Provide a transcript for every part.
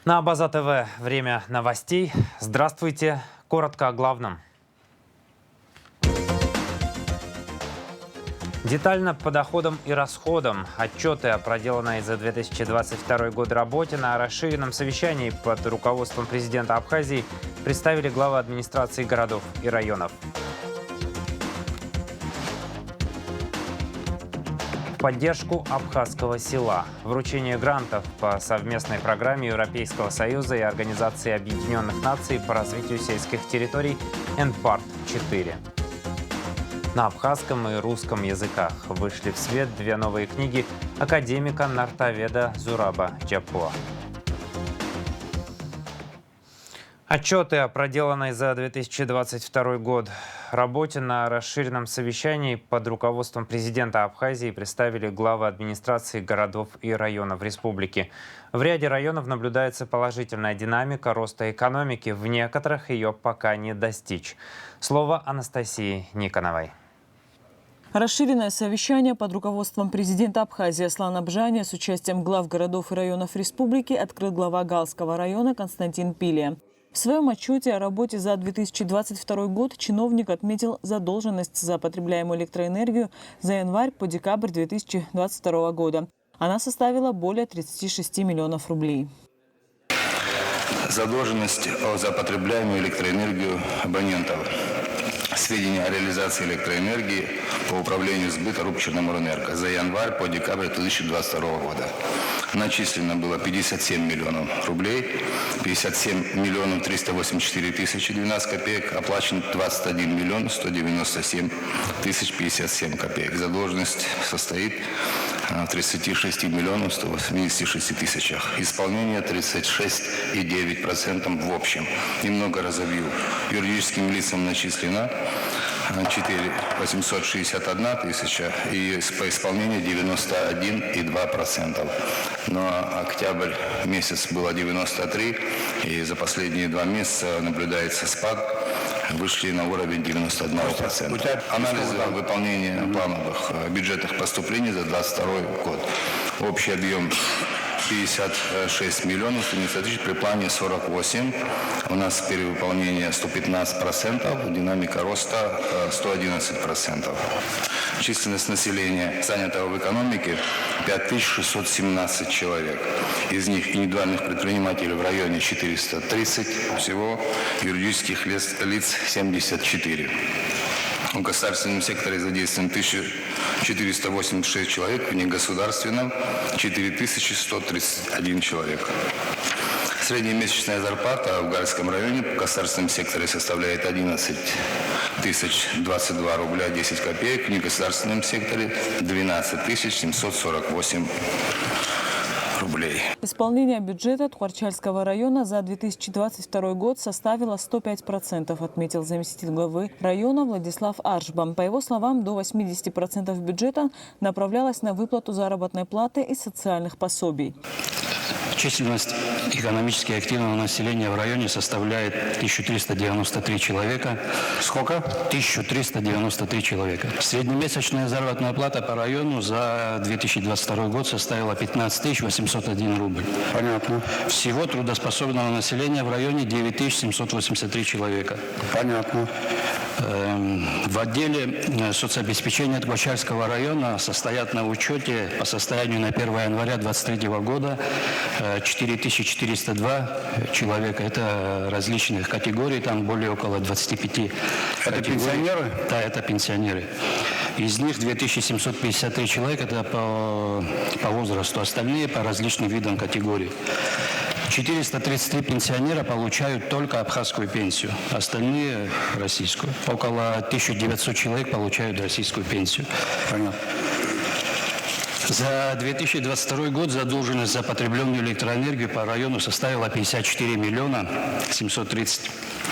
На База ТВ время новостей. Здравствуйте. Коротко о главном. Детально по доходам и расходам. Отчеты о проделанной за 2022 год работе на расширенном совещании под руководством президента Абхазии представили главы администрации городов и районов. Поддержку абхазского села. Вручение грантов по совместной программе Европейского Союза и Организации Объединенных Наций по развитию сельских территорий НПАРТ-4. На абхазском и русском языках вышли в свет две новые книги академика Нартаведа Зураба Джапуа. Отчеты о проделанной за 2022 год работе на расширенном совещании под руководством президента Абхазии представили главы администрации городов и районов республики. В ряде районов наблюдается положительная динамика роста экономики, в некоторых ее пока не достичь. Слово Анастасии Никоновой. Расширенное совещание под руководством президента Абхазии Аслана Бжаня с участием глав городов и районов республики открыл глава Галского района Константин Пилия. В своем отчете о работе за 2022 год чиновник отметил задолженность за потребляемую электроэнергию за январь по декабрь 2022 года. Она составила более 36 миллионов рублей. Задолженность за потребляемую электроэнергию абонентов. Сведения о реализации электроэнергии по управлению сбыта РУП Черноморэнерго за январь по декабрь 2022 года. Начислено было 57 миллионов рублей, 57 миллионов 384 тысячи 12 копеек, оплачено 21 миллион 197 тысяч 57 копеек. Задолженность состоит в 36 миллионов 186 тысячах. Исполнение 36,9% в общем. Немного разобью. Юридическим лицам начислено 861 тысяча и по исполнению 91,2%. Но октябрь месяц было 93, и за последние 2 месяца наблюдается спад, вышли на уровень 91%. Анализы выполнения плановых бюджетных поступлений за 2022 год. Общий объем 56 миллионов 190 тысяч, при плане 48. У нас перевыполнение 115%, динамика роста 111%. Численность населения, занятого в экономике, 5617 человек. Из них индивидуальных предпринимателей в районе 430 всего, юридических лиц 74. В государственном секторе задействован 1486 человек, в негосударственном 4131 человек. Средняя месячная зарплата в Гальском районе в государственном секторе составляет 11 022 рубля 10 копеек, в негосударственном секторе 12 748 рублей. Исполнение бюджета Тхуарчальского района за 2022 год составило 105%, отметил заместитель главы района Владислав Аршбам. По его словам, до 80% бюджета направлялось на выплату заработной платы и социальных пособий. Численность экономически активного населения в районе составляет 1393 человека. Сколько? 1393 человека. Среднемесячная заработная плата по району за 2022 год составила 15 801 рубль. Понятно. Всего трудоспособного населения в районе 9783 человека. Понятно. В отделе соцобеспечения Тхуарчальского района состоят на учете по состоянию на 1 января 2023 года 4402 человека. Это различных категорий, там более около 25 Это пенсионеры? Да, это пенсионеры. Из них 2753 человека это по возрасту, остальные по различным видам категорий. 433 пенсионера получают только абхазскую пенсию, остальные – российскую. Около 1900 человек получают российскую пенсию. Понятно. За 2022 год задолженность за потребленную электроэнергию по району составила 54 миллиона 730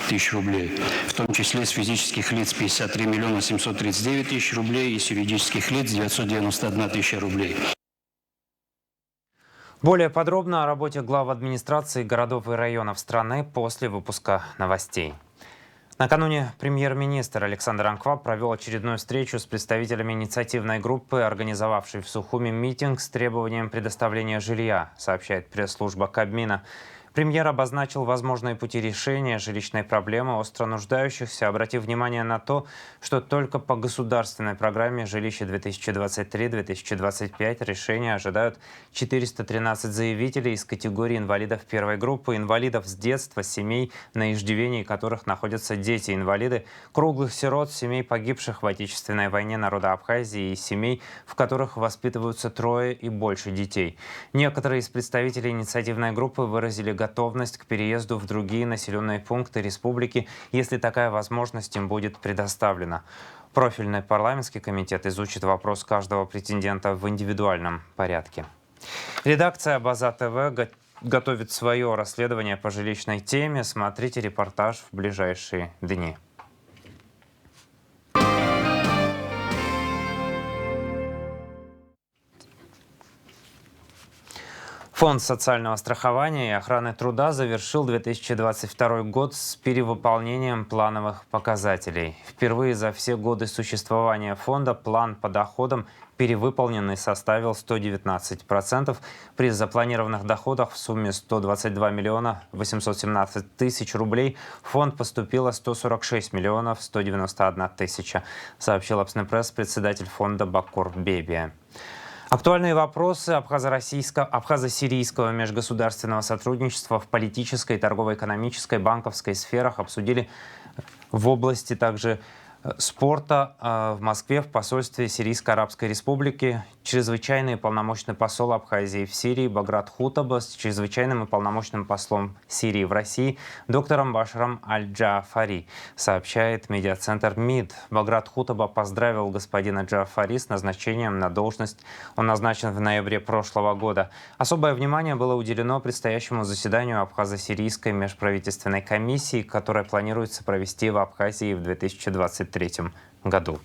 тысяч рублей. В том числе с физических лиц 53 миллиона 739 тысяч рублей и с юридических лиц 991 тысяча рублей. Более подробно о работе глав администрации городов и районов страны после выпуска новостей. Накануне премьер-министр Александр Анкваб провел очередную встречу с представителями инициативной группы, организовавшей в Сухуми митинг с требованием предоставления жилья, сообщает пресс-служба Кабмина. Премьер обозначил возможные пути решения жилищной проблемы остро нуждающихся, обратив внимание на то, что только по государственной программе «Жилище 2023-2025» решения ожидают 413 заявителей из категории инвалидов первой группы, инвалидов с детства, семей, на иждивении которых находятся дети-инвалиды, круглых сирот, семей, погибших в Отечественной войне народа Абхазии и семей, в которых воспитываются трое и больше детей. Некоторые из представителей инициативной группы выразили готовность к переезду в другие населенные пункты республики, если такая возможность им будет предоставлена. Профильный парламентский комитет изучит вопрос каждого претендента в индивидуальном порядке. Редакция База ТВ готовит свое расследование по жилищной теме. Смотрите репортаж в ближайшие дни. Фонд социального страхования и охраны труда завершил 2022 год с перевыполнением плановых показателей. Впервые за все годы существования фонда план по доходам перевыполненный составил 119%. При запланированных доходах в сумме 122 миллиона 817 тысяч рублей в фонд поступило 146 миллионов 191 тысяча, сообщил Апснепресс председатель фонда Бакур Бебия. Актуальные вопросы абхазо-сирийского межгосударственного сотрудничества в политической, торгово-экономической, банковской сферах обсудили в области также спорта в Москве в посольстве Сирийской Арабской Республики чрезвычайный и полномочный посол Абхазии в Сирии Баграт Хутаба с чрезвычайным и полномочным послом Сирии в России доктором Башаром Аль-Джаафари, сообщает медиацентр МИД. Баграт Хутаба поздравил господина Джаафари с назначением на должность. Он назначен в ноябре прошлого года. Особое внимание было уделено предстоящему заседанию Абхазо-сирийской межправительственной комиссии, которое планируется провести в Абхазии в 2023 году.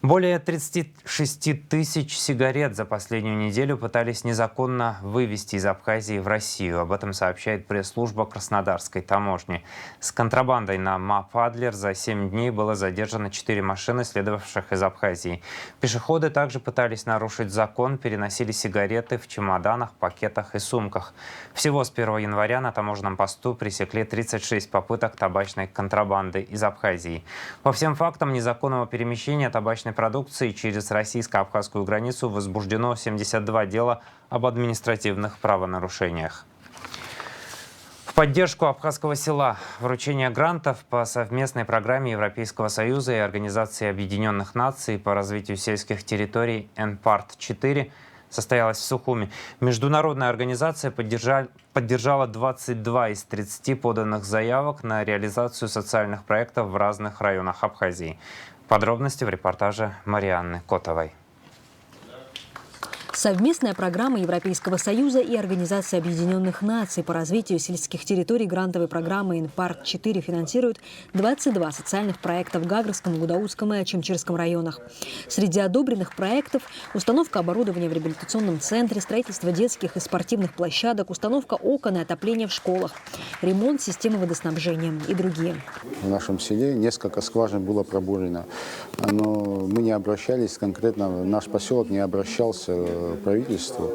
Более 36 тысяч сигарет за последнюю неделю пытались незаконно вывезти из Абхазии в Россию. Об этом сообщает пресс-служба Краснодарской таможни. С контрабандой на МАП «Адлер» за 7 дней было задержано 4 машины, следовавших из Абхазии. Пешеходы также пытались нарушить закон, переносили сигареты в чемоданах, пакетах и сумках. Всего с 1 января на таможенном посту пресекли 36 попыток табачной контрабанды из Абхазии. По всем фактам незаконного перемещения табачной продукции через российско-абхазскую границу возбуждено 72 дела об административных правонарушениях. В поддержку абхазского села вручение грантов по совместной программе Европейского Союза и Организации Объединенных Наций по развитию сельских территорий НПАРТ-4 состоялась в Сухуми. Международная организация поддержала 22 из 30 поданных заявок на реализацию социальных проектов в разных районах Абхазии. Подробности в репортаже Марианны Котовой. Совместная программа Европейского Союза и Организации Объединенных Наций по развитию сельских территорий грантовой программы НПАРТ-4 финансирует 22 социальных проекта в Гагрском, Гудаутском и Очимчирском районах. Среди одобренных проектов – установка оборудования в реабилитационном центре, строительство детских и спортивных площадок, установка окон и отопления в школах, ремонт системы водоснабжения и другие. В нашем селе несколько скважин было пробурено, но мы не обращались конкретно, наш поселок не обращался к правительству,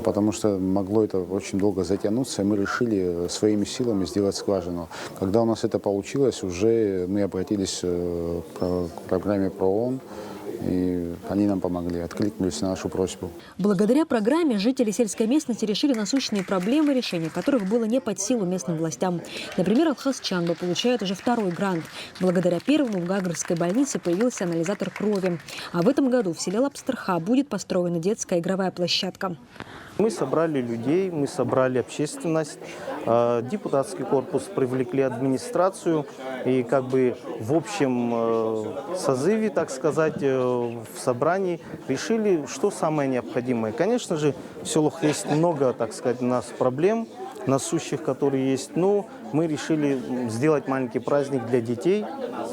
потому что могло это очень долго затянуться, и мы решили своими силами сделать скважину. Когда у нас это получилось, уже мы обратились к программе ПРООН, и они нам помогли, откликнулись на нашу просьбу. Благодаря программе жители сельской местности решили насущные проблемы, решения которых было не под силу местным властям. Например, абхазчанба получает уже второй грант. Благодаря первому в Гагрской больнице появился анализатор крови. А в этом году в селе Лапстерха будет построена детская игровая площадка. Мы собрали людей, мы собрали общественность, депутатский корпус, привлекли администрацию. И как бы в общем созыве, так сказать, в собрании решили, что самое необходимое. Конечно же, в селах есть много, так сказать, у нас проблем насущих, которые есть. Но мы решили сделать маленький праздник для детей.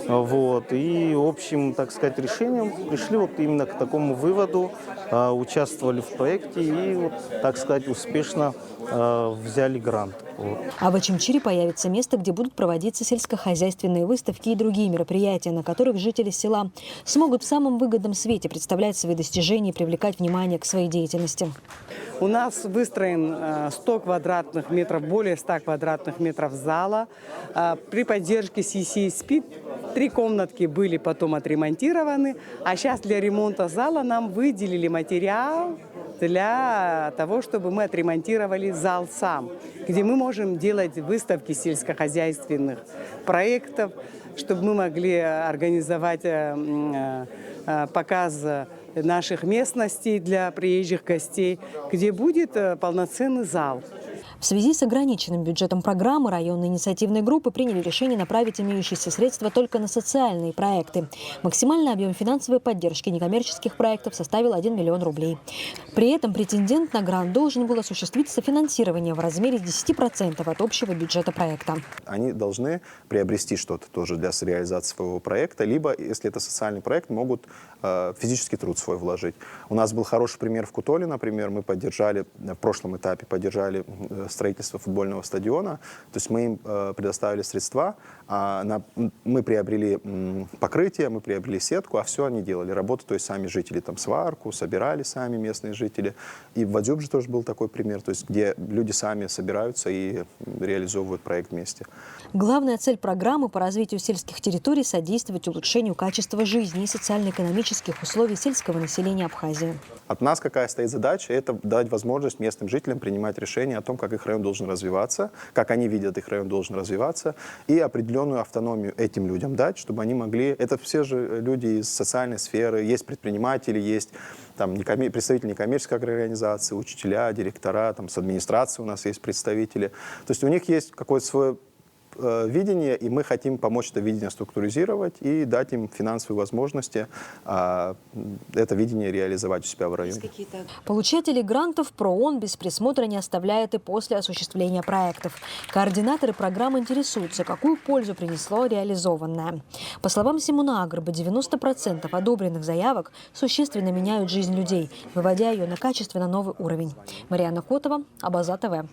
Вот. И общим, так сказать, решением пришли вот именно к такому выводу, участвовали в проекте и, вот, так сказать, успешно взяли грант. Вот. А в Очимчире появится место, где будут проводиться сельскохозяйственные выставки и другие мероприятия, на которых жители села смогут в самом выгодном свете представлять свои достижения и привлекать внимание к своей деятельности. У нас выстроен 100 квадратных метров, более 100 квадратных метров зала. При поддержке СССП 3 комнатки были потом отремонтированы, а сейчас для ремонта зала нам выделили материал для того, чтобы мы отремонтировали зал сам, где мы можем делать выставки сельскохозяйственных проектов, чтобы мы могли организовать показ наших местностей для приезжих гостей, где будет полноценный зал. В связи с ограниченным бюджетом программы районные инициативные группы приняли решение направить имеющиеся средства только на социальные проекты. Максимальный объем финансовой поддержки некоммерческих проектов составил 1 миллион рублей. При этом претендент на грант должен был осуществить софинансирование в размере 10% от общего бюджета проекта. Они должны приобрести что-то тоже для реализации своего проекта, либо, если это социальный проект, могут физический труд свой вложить. У нас был хороший пример в Кутоле, например, мы поддержали, в прошлом этапе поддержали строительство футбольного стадиона, то есть мы им предоставили средства, мы приобрели покрытие, мы приобрели сетку, а все они делали. Работу, то есть сами жители там сварку, собирали сами местные жители. И в Вадюбже тоже был такой пример, то есть где люди сами собираются и реализовывают проект вместе. Главная цель программы по развитию сельских территорий – содействовать улучшению качества жизни и социально-экономических условий сельского населения Абхазии. От нас какая стоит задача? Это дать возможность местным жителям принимать решения о том, как их район должен развиваться, как они видят, их район должен развиваться, и определенную автономию этим людям дать, чтобы они могли... Это все же люди из социальной сферы, есть предприниматели, есть там, представители некоммерческой организации, учителя, директора, там, с администрацией у нас есть представители. То есть у них есть какое-то свое видение, и мы хотим помочь это видение структуризировать и дать им финансовые возможности это видение реализовать у себя в районе. Получатели грантов ПРООН без присмотра не оставляет и после осуществления проектов. Координаторы программы интересуются, какую пользу принесло реализованное. По словам Симуна Агрба, 90% одобренных заявок существенно меняют жизнь людей, выводя ее на качественно новый уровень. Марьяна Котова, Абаза ТВ.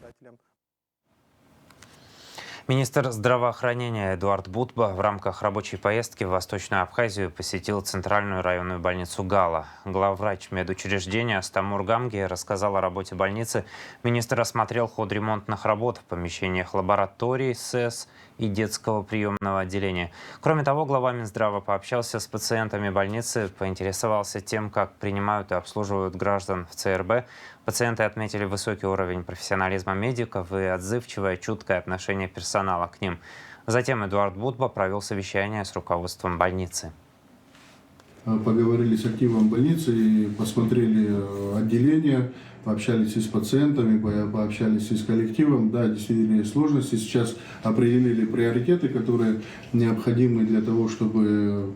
Министр здравоохранения Эдуард Бутба в рамках рабочей поездки в Восточную Абхазию посетил центральную районную больницу Гала. Главврач медучреждения Астамур Гамги рассказал о работе больницы. Министр осмотрел ход ремонтных работ в помещениях лаборатории, СЭС и детского приемного отделения. Кроме того, глава Минздрава пообщался с пациентами больницы, поинтересовался тем, как принимают и обслуживают граждан в ЦРБ. Пациенты отметили высокий уровень профессионализма медиков и отзывчивое, чуткое отношение персонала к ним. Затем Эдуард Бутба провел совещание с руководством больницы. Поговорили с активом больницы, и посмотрели отделение, пообщались и с пациентами, пообщались и с коллективом. Да, действительно есть сложности. Сейчас определили приоритеты, которые необходимы для того, чтобы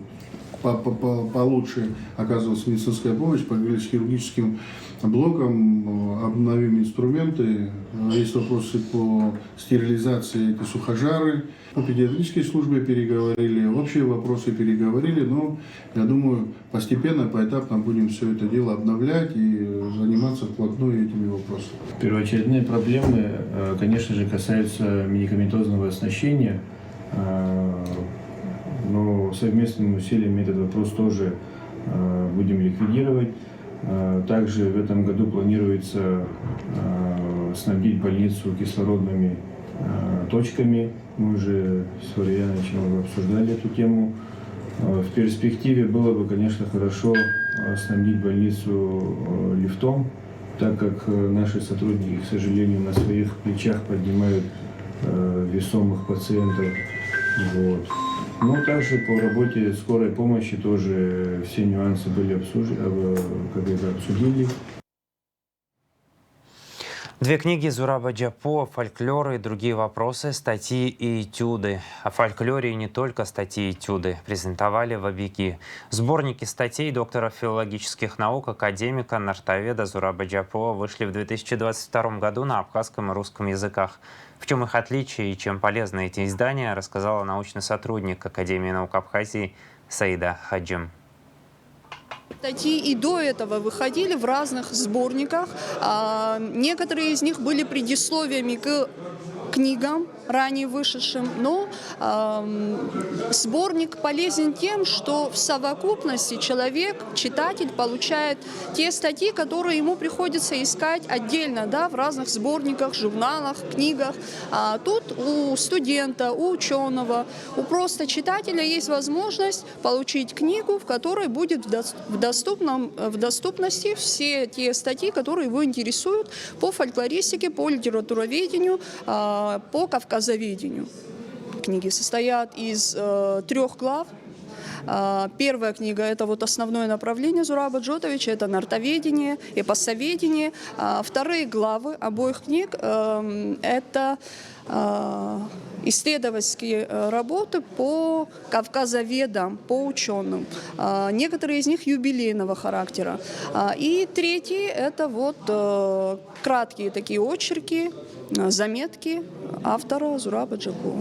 получше оказывалась медицинская помощь, поговорили с хирургическим блоком, обновим инструменты. Есть вопросы по стерилизации, это сухожары. По педиатрической службе переговорили, общие вопросы переговорили, но я думаю, постепенно, поэтапно будем все это дело обновлять и заниматься вплотную этими вопросами. Первоочередные проблемы, конечно же, касаются медикаментозного оснащения, но совместными усилиями этот вопрос тоже будем ликвидировать. Также в этом году планируется снабдить больницу кислородными точками. Мы уже с Валерием Ильичем обсуждали эту тему. В перспективе было бы, конечно, хорошо снабдить больницу лифтом, так как наши сотрудники, к сожалению, на своих плечах поднимают весомых пациентов. Вот. Ну, также по работе скорой помощи тоже все нюансы были обсудили. Две книги Зураба Джапо, фольклор и другие вопросы, статьи и этюды. О фольклоре и не только статьи и этюды презентовали в Абиги. Сборники статей доктора филологических наук, академика, нартоведа Зураба Джапо вышли в 2022 году на абхазском и русском языках. В чем их отличие и чем полезны эти издания, рассказала научный сотрудник Академии наук Абхазии Саида Хаджим. Статьи и до этого выходили в разных сборниках. Некоторые из них были предисловиями к книгам, ранее вышедшим, но сборник полезен тем, что в совокупности человек, читатель, получает те статьи, которые ему приходится искать отдельно, да, в разных сборниках, журналах, книгах. Тут у студента, у ученого, у просто читателя есть возможность получить книгу, в которой будет в доступности все те статьи, которые его интересуют по фольклористике, по литературоведению, по кавказоведению. Книги состоят из 3 глав. Первая книга – это вот основное направление Зураба Джотовича, это нартоведение, эпосоведение. Вторые главы обоих книг – это исследовательские работы по кавказоведам, по ученым. Некоторые из них юбилейного характера. И третий – это вот краткие такие очерки, заметки автора Зураба Джапо.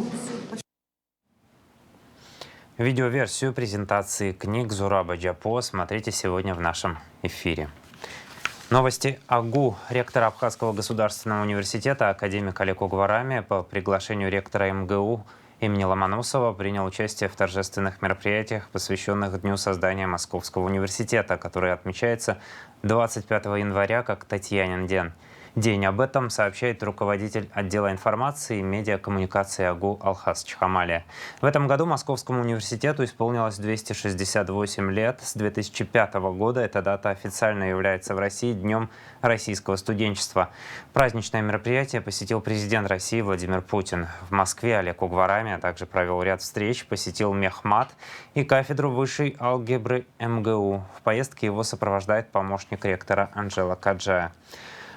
Видеоверсию презентации книг Зураба Джапо смотрите сегодня в нашем эфире. Новости АГУ. Ректор Абхазского государственного университета, академик Олег Угварами, по приглашению ректора МГУ имени Ломоносова принял участие в торжественных мероприятиях, посвященных Дню создания Московского университета, который отмечается 25 января как Татьянин день. Об этом сообщает руководитель отдела информации и медиакоммуникации АГУ Алхаз Чхамалия. В этом году Московскому университету исполнилось 268 лет. С 2005 года эта дата официально является в России Днем российского студенчества. Праздничное мероприятие посетил президент России Владимир Путин. В Москве Олег Угварами, а также провел ряд встреч, посетил Мехмат и кафедру высшей алгебры МГУ. В поездке его сопровождает помощник ректора Анжела Каджая.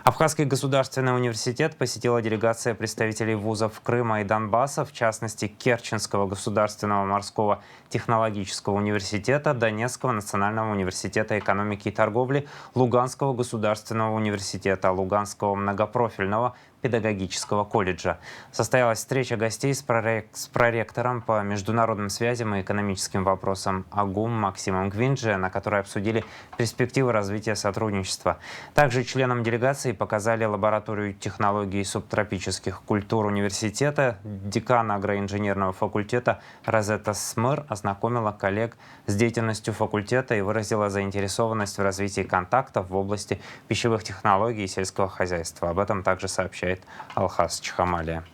Абхазский государственный университет посетила делегация представителей вузов Крыма и Донбасса, в частности Керченского государственного морского технологического университета, Донецкого национального университета экономики и торговли, Луганского государственного университета, Луганского многопрофильного педагогического колледжа. Состоялась встреча гостей с проректором по международным связям и экономическим вопросам АГУМ Максимом Гвинджи, на которой обсудили перспективы развития сотрудничества. Также членам делегации показали лабораторию технологий субтропических культур университета. Декан агроинженерного факультета Розетта Смыр ознакомила коллег с деятельностью факультета и выразила заинтересованность в развитии контактов в области пищевых технологий и сельского хозяйства. Об этом также сообщает Алхаз Чхамалия.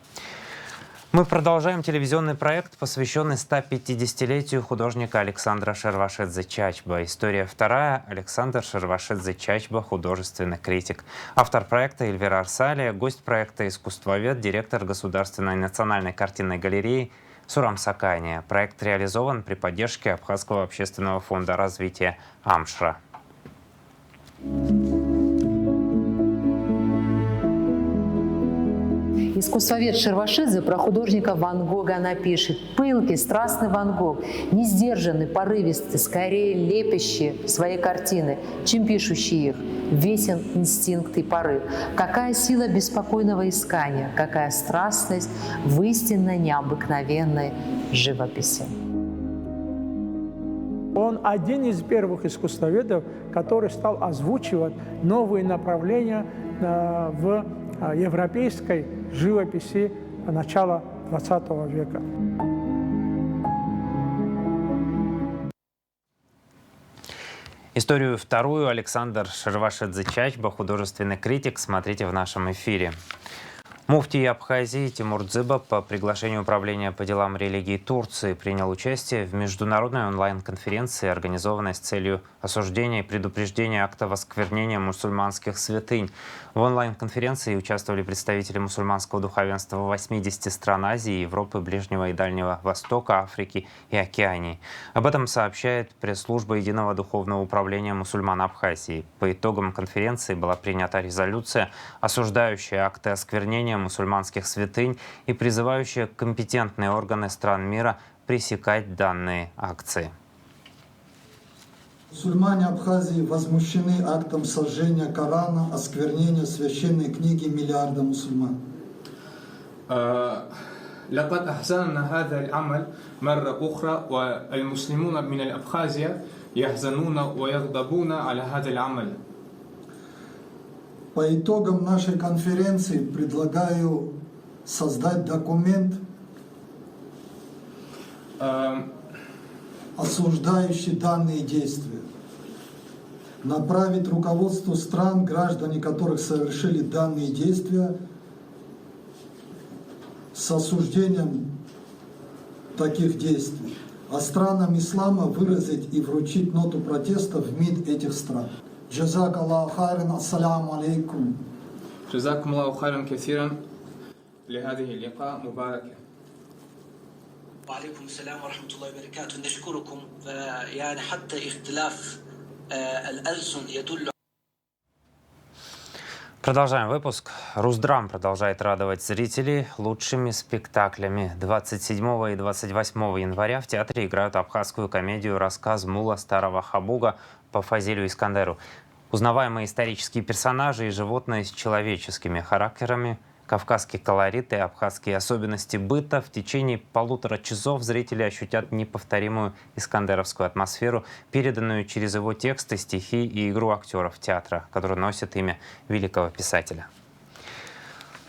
Мы продолжаем телевизионный проект, посвященный 150-летию художника Александра Шервашидзе-Чачба. История вторая. Александр Шервашидзе-Чачба, художественный критик. Автор проекта Эльвира Арсалия, гость проекта искусствовед, директор Государственной национальной картинной галереи Сурам Сакания. Проект реализован при поддержке Абхазского общественного фонда развития Амшра. Искусствовед Шервашидзе про художника Ван Гога напишет: пылкий, страстный Ван Гог, не сдержанный, порывистый, скорее лепящий свои картины, чем пишущий их. Весен инстинкт и порыв. Какая сила беспокойного искания, какая страстность в истинно необыкновенной живописи. Он один из первых искусствоведов, который стал озвучивать новые направления в европейской живописи начала XX века. Историю вторую Александр Шервашидзе-Чачба, художественный критик, смотрите в нашем эфире. Муфтий Абхазии Тимур Дзыба по приглашению Управления по делам религии Турции принял участие в международной онлайн-конференции, организованной с целью осуждения и предупреждения актов осквернения мусульманских святынь. В онлайн-конференции участвовали представители мусульманского духовенства 80 стран Азии, Европы, Ближнего и Дальнего Востока, Африки и Океании. Об этом сообщает пресс-служба Единого духовного управления мусульман Абхазии. По итогам конференции была принята резолюция, осуждающая акты осквернения мусульманских святынь и призывающая компетентные органы стран мира пресекать данные акции. Мусульмане Абхазии возмущены актом сожжения Корана, осквернения священной книги миллиарда мусульман. لقد أحزننا هذا العمل مرة أخرى والمسلمون من الأبخازية يحزنون ويغضبون على هذا العمل. По итогам нашей конференции предлагаю создать документ, осуждающий данные действия, направить руководству стран, граждане которых совершили данные действия, с осуждением таких действий, а странам ислама выразить и вручить ноту протеста в МИД этих стран. جزاك الله خيرا السلام عليكم. جزاكم الله خيرا كثيرا لهذه اللقاء مباركة. وعليكم السلام ورحمة الله وبركاته. نشكركم. يعني حتى اختلاف الألسن يدل. Продолжаем выпуск. Русдрам продолжает радовать зрителей лучшими спектаклями. 27 и 28 января в театре играют абхазскую комедию «Рассказ Мула Старого Хабуга» по Фазилю Искандеру. Узнаваемые исторические персонажи и животные с человеческими характерами, кавказский колорит и абхазские особенности быта. В течение 1,5 часов зрители ощутят неповторимую искандеровскую атмосферу, переданную через его тексты, стихи и игру актеров театра, который носит имя великого писателя.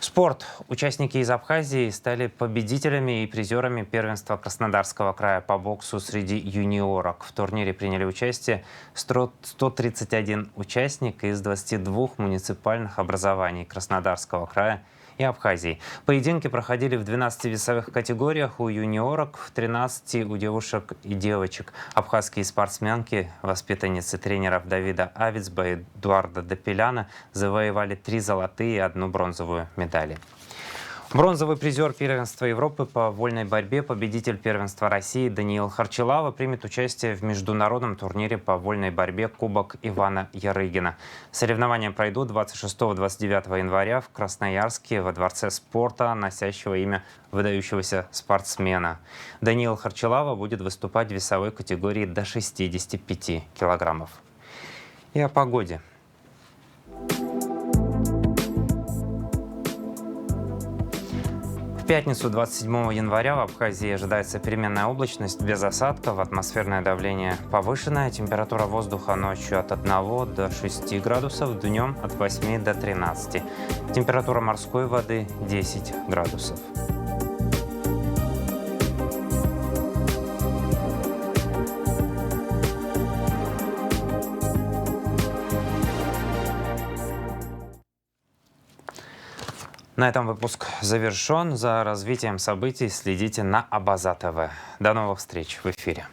Спорт. Участники из Абхазии стали победителями и призерами первенства Краснодарского края по боксу среди юниорок. В турнире приняли участие 131 участник из 22 муниципальных образований Краснодарского края и Абхазии. Поединки проходили в 12 весовых категориях у юниорок, в 13 у девушек и девочек. Абхазские спортсменки, воспитанницы тренеров Давида Авицба и Эдуарда Допеляна, завоевали 3 золотые и 1 бронзовую медали. Бронзовый призер первенства Европы по вольной борьбе, победитель первенства России Даниил Харчилава примет участие в международном турнире по вольной борьбе Кубок Ивана Ярыгина. Соревнования пройдут 26-29 января в Красноярске во Дворце спорта, носящего имя выдающегося спортсмена. Даниил Харчилава будет выступать в весовой категории до 65 килограммов. И о погоде. В пятницу 27 января в Абхазии ожидается переменная облачность без осадков, атмосферное давление повышенное, температура воздуха ночью от 1 до 6 градусов, днем от 8 до 13. Температура морской воды 10 градусов. На этом выпуск завершен. За развитием событий следите на Абаза ТВ. До новых встреч в эфире.